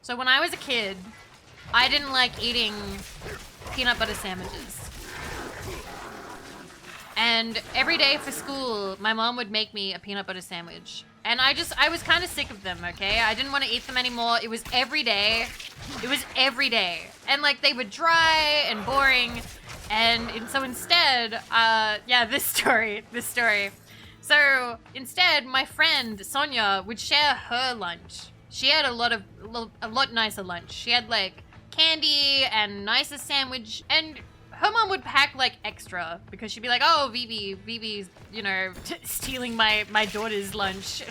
So when I was a kid, I didn't like eating peanut butter sandwiches. And every day for school, my mom would make me a peanut butter sandwich. And I was kind of sick of them, okay? I didn't want to eat them anymore. It was every day. It was every day. And like they were dry and boring. And so instead, yeah, this story. So instead, my friend Sonia would share her lunch. She had a lot nicer lunch. She had like candy and nicer sandwich, and her mom would pack like extra because she'd be like, "Oh, Vivi's, you know, stealing my daughter's lunch,"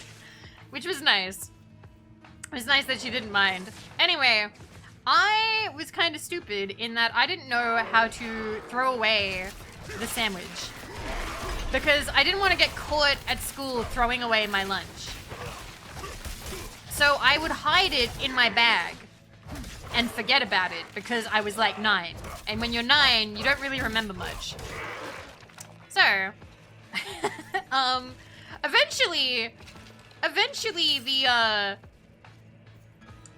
which was nice. It was nice that she didn't mind. Anyway, I was kind of stupid in that I didn't know how to throw away the sandwich because I didn't want to get caught at school throwing away my lunch. So I would hide it in my bag and forget about it because I was like 9. And when you're 9, you don't really remember much. So, eventually it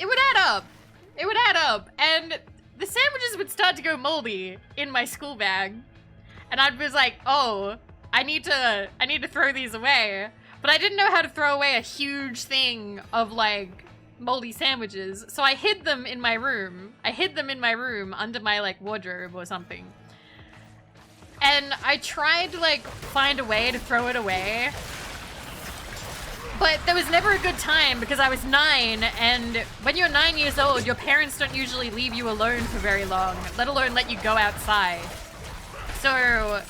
would add up. It would add up, and the sandwiches would start to go moldy in my school bag. And I was like, oh, I need to throw these away. But I didn't know how to throw away a huge thing of like moldy sandwiches. So I hid them in my room. I hid them in my room under my like wardrobe or something. And I tried to like find a way to throw it away. But there was never a good time because I was 9, and when you're 9 years old, your parents don't usually leave you alone for very long, let alone let you go outside. So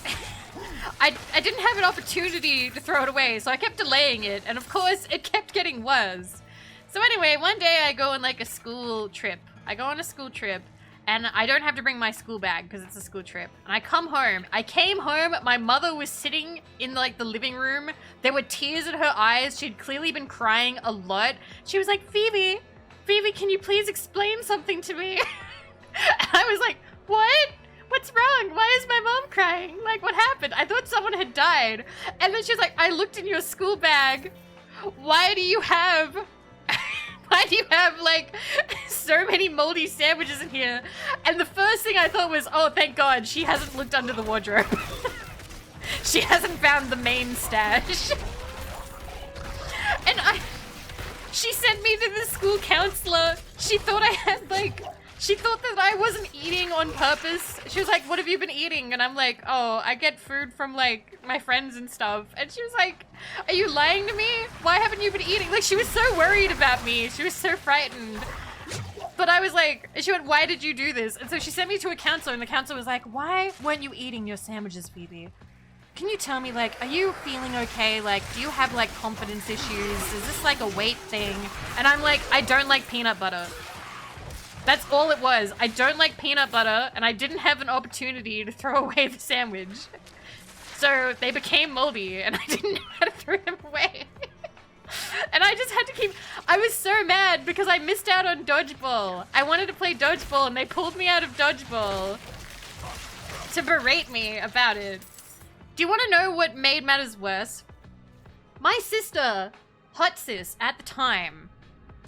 I didn't have an opportunity to throw it away, so I kept delaying it, and of course, it kept getting worse. So anyway, one day I go on like a school trip. I go on a school trip, and I don't have to bring my school bag because it's a school trip. And I come home. I came home, my mother was sitting in like the living room. There were tears in her eyes. She'd clearly been crying a lot. She was like, Vivi, can you please explain something to me? And I was like, what? What's wrong? Why is my mom crying? Like, what happened? I thought someone had died. And then she was like, I looked in your school bag. Why do you have like so many moldy sandwiches in here? And the first thing I thought was, oh, thank God, she hasn't looked under the wardrobe. She hasn't found the main stash. And she sent me to the school counselor. She thought that I wasn't eating on purpose. She was like, what have you been eating? And I'm like, oh, I get food from like my friends and stuff. And she was like, are you lying to me? Why haven't you been eating? Like, she was so worried about me. She was so frightened. But I was like, she went, why did you do this? And so she sent me to a counselor, and the counselor was like, why weren't you eating your sandwiches, Vivi? Can you tell me, like, are you feeling okay? Like, do you have like confidence issues? Is this like a weight thing? And I'm like, I don't like peanut butter. That's all it was. I don't like peanut butter, and I didn't have an opportunity to throw away the sandwich. So they became moldy, and I didn't know how to throw them away. And I just had to keep... I was so mad because I missed out on dodgeball. I wanted to play dodgeball, and they pulled me out of dodgeball to berate me about it. Do you want to know what made matters worse? My sister, hot sis, at the time,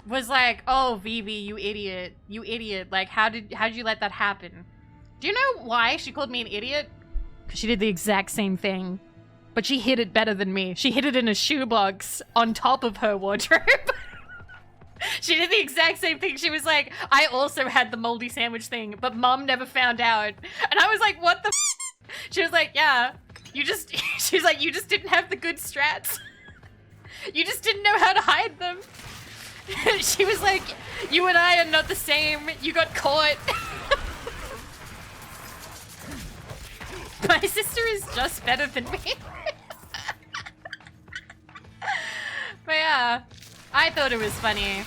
was like, oh, Vivi, you idiot. You idiot. Like, how did you let that happen? Do you know why she called me an idiot? Because she did the exact same thing. But she hid it better than me. She hid it in a shoebox on top of her wardrobe. She did the exact same thing. She was like, I also had the moldy sandwich thing, but mom never found out. And I was like, what the f? She was like, yeah, she was like, you just didn't have the good strats. You just didn't know how to hide them. She was like, you and I are not the same. You got caught. My sister is just better than me. But yeah, I thought it was funny.